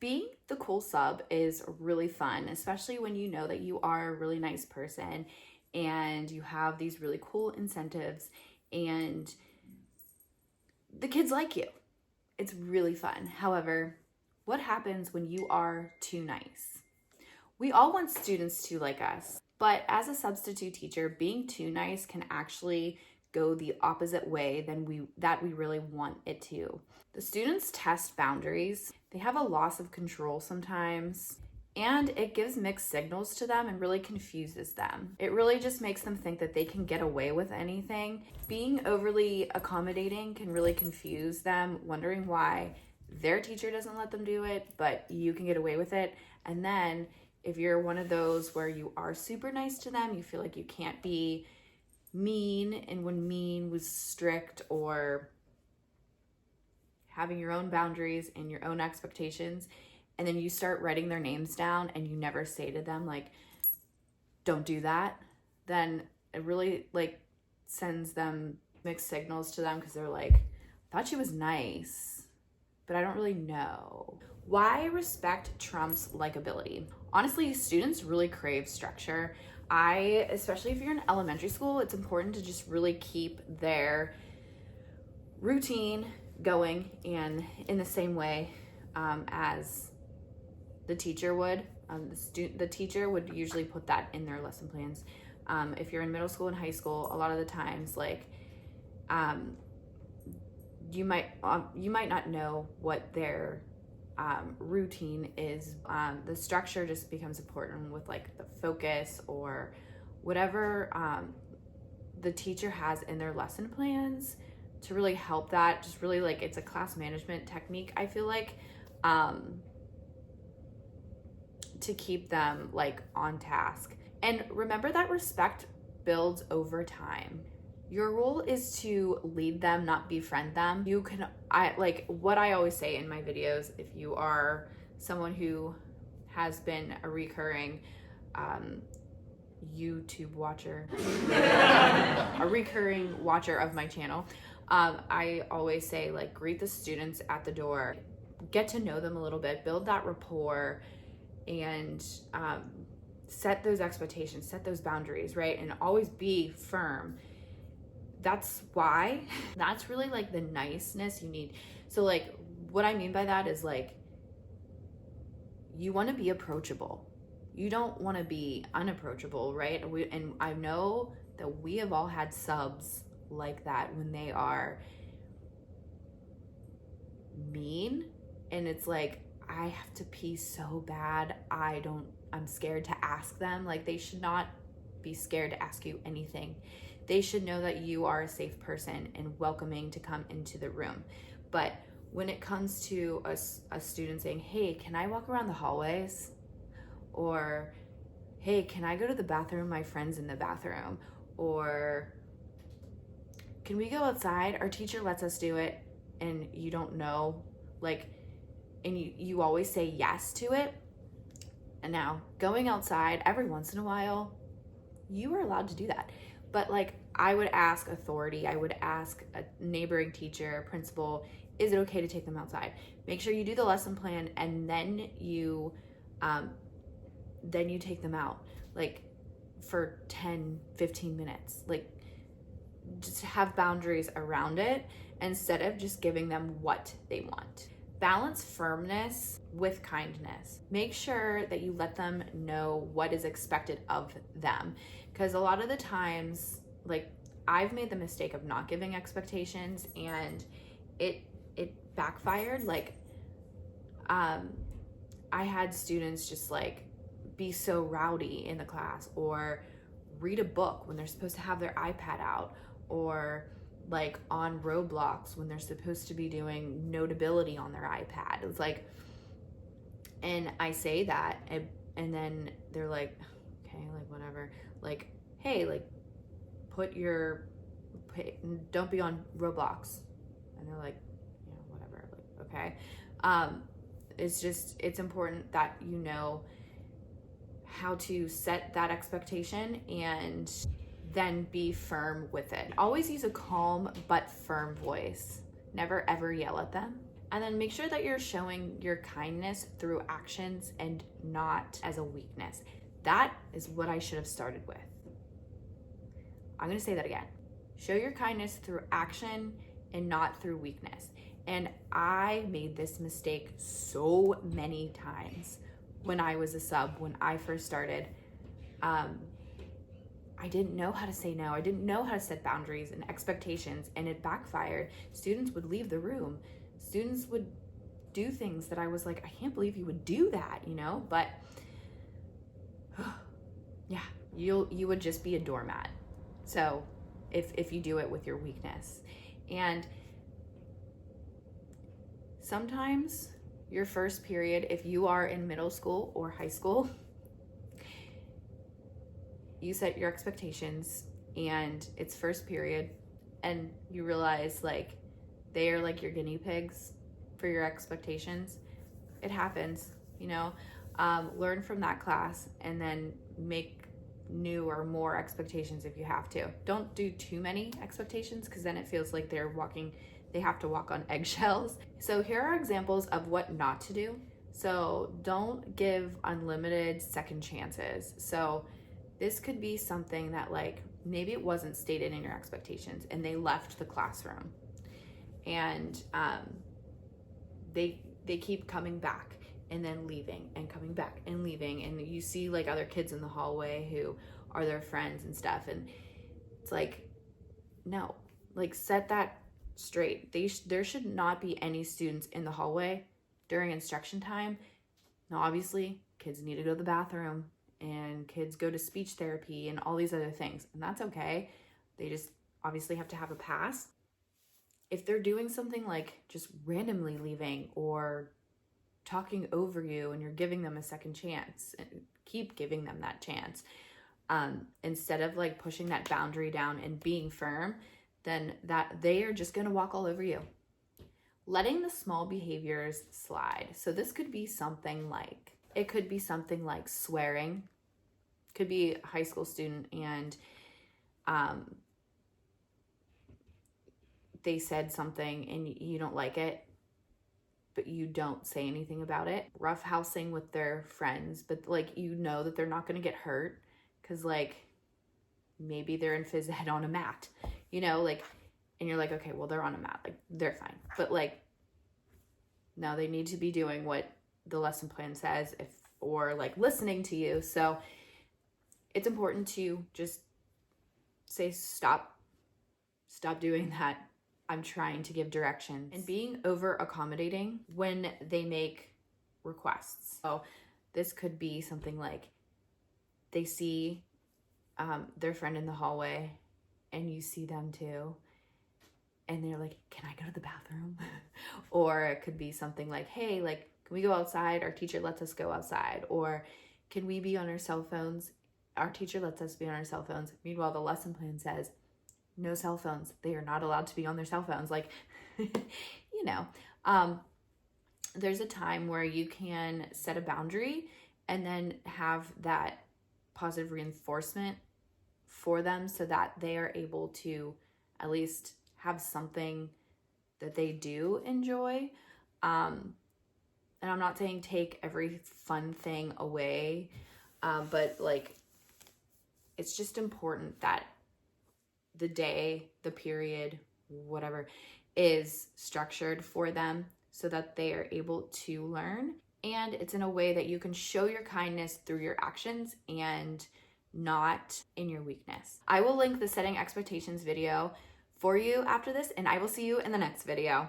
Being the cool sub is really fun, especially when you know that you are a really nice person and you have these really cool incentives and the kids like you. It's really fun. However, what happens when you are too nice? We all want students to like us, but as a substitute teacher, being too nice can actually go the opposite way than we really want it to. The students test boundaries. They have a loss of control sometimes, and it gives mixed signals to them and really confuses them. It really just makes them think that they can get away with anything. Being overly accommodating can really confuse them, wondering why their teacher doesn't let them do it, but you can get away with it. And then if you're one of those where you are super nice to them, you feel like you can't be mean, and when mean was strict or having your own boundaries and your own expectations, and then you start writing their names down and you never say to them like, don't do that, then it really like sends them mixed signals to them, because they're like, I thought she was nice, but I don't really know. Why respect trumps likability? Honestly, students really crave structure. Especially if you're in elementary school, it's important to just really keep their routine going and in the same way as the teacher would. The teacher would usually put that in their lesson plans. If you're in middle school and high school, a lot of the times, like, you might not know what their routine is. The structure just becomes important with like the focus or whatever the teacher has in their lesson plans to really help that. Just really like, it's a class management technique, I feel like, to keep them like on task. And remember that respect builds over time. Your role is to lead them, not befriend them. What I always say in my videos, if you are someone who has been a recurring YouTube watcher, a recurring watcher of my channel, I always say, like, greet the students at the door, get to know them a little bit, build that rapport, and set those expectations, set those boundaries, right? And always be firm. That's really like the niceness you need. So like, what I mean by that is like, you want to be approachable. You don't want to be unapproachable, right? And I know that we have all had subs like that when they are mean, and it's like, I have to pee so bad, I'm scared to ask them. Like, they should not be scared to ask you anything. They should know that you are a safe person and welcoming to come into the room. But when it comes to a student saying, hey, can I walk around the hallways? Or, hey, can I go to the bathroom? My friend's in the bathroom. Or, can we go outside? Our teacher lets us do it, and you don't know, like, and you always say yes to it. And now, going outside every once in a while, you are allowed to do that. But like, I would ask authority, I would ask a neighboring teacher, principal, is it okay to take them outside? Make sure you do the lesson plan, and then you take them out, like, for 10, 15 minutes. Like, just have boundaries around it instead of just giving them what they want. Balance firmness with kindness. Make sure that you let them know what is expected of them. Because a lot of the times, like, I've made the mistake of not giving expectations, and it backfired. Like, I had students just like be so rowdy in the class, or read a book when they're supposed to have their iPad out, or like on Roblox when they're supposed to be doing Notability on their iPad. It's like, and I say that, and then they're like, okay, like, whatever. Like, hey, like, don't be on Roblox. And they're like, yeah, whatever. Like, okay. It's important that you know how to set that expectation and then be firm with it. Always use a calm but firm voice. Never ever yell at them. And then make sure that you're showing your kindness through actions and not as a weakness. That is what I should have started with. I'm gonna say that again. Show your kindness through action and not through weakness. And I made this mistake so many times when I was a sub, when I first started. I didn't know how to say no. I didn't know how to set boundaries and expectations, and it backfired. Students would leave the room. Students would do things that I was like, I can't believe you would do that, you know? But yeah, you would just be a doormat. So if you do it with your weakness. And sometimes your first period, if you are in middle school or high school, you set your expectations and it's first period and you realize like they are like your guinea pigs for your expectations. It happens, you know. Learn from that class and then make new or more expectations if you have to. Don't do too many expectations because then it feels like they have to walk on eggshells. So here are examples of what not to do. So don't give unlimited second chances. So this could be something that like maybe it wasn't stated in your expectations and they left the classroom and they keep coming back and then leaving and coming back and leaving, and you see like other kids in the hallway who are their friends and stuff, and it's like, no, like set that straight. There should not be any students in the hallway during instruction time. Now obviously kids need to go to the bathroom and kids go to speech therapy and all these other things, and that's okay. They just obviously have to have a pass. If they're doing something like just randomly leaving or talking over you and you're giving them a second chance, keep giving them that chance. Instead of like pushing that boundary down and being firm, then that they are just going to walk all over you. Letting the small behaviors slide. So this could be something like, it could be something like swearing. Could be a high school student and they said something and you don't like it, but you don't say anything about it. Roughhousing with their friends, but like you know that they're not going to get hurt because like maybe they're in phys ed on a mat, you know, like, and you're like, okay, well they're on a mat, like they're fine. But like, no, they need to be doing what the lesson plan says or like listening to you. So it's important to just say, stop doing that. I'm trying to give direction. And being over accommodating when they make requests. So this could be something like they see their friend in the hallway and you see them too. And they're like, can I go to the bathroom? Or it could be something like, hey, like, can we go outside? Our teacher lets us go outside. Or can we be on our cell phones? Our teacher lets us be on our cell phones. Meanwhile, the lesson plan says, no cell phones. They are not allowed to be on their cell phones. Like, you know, there's a time where you can set a boundary and then have that positive reinforcement for them so that they are able to at least have something that they do enjoy. And I'm not saying take every fun thing away, but like, it's just important that the day, the period, whatever, is structured for them so that they are able to learn. And it's in a way that you can show your kindness through your actions and not in your weakness. I will link the setting expectations video for you after this, and I will see you in the next video.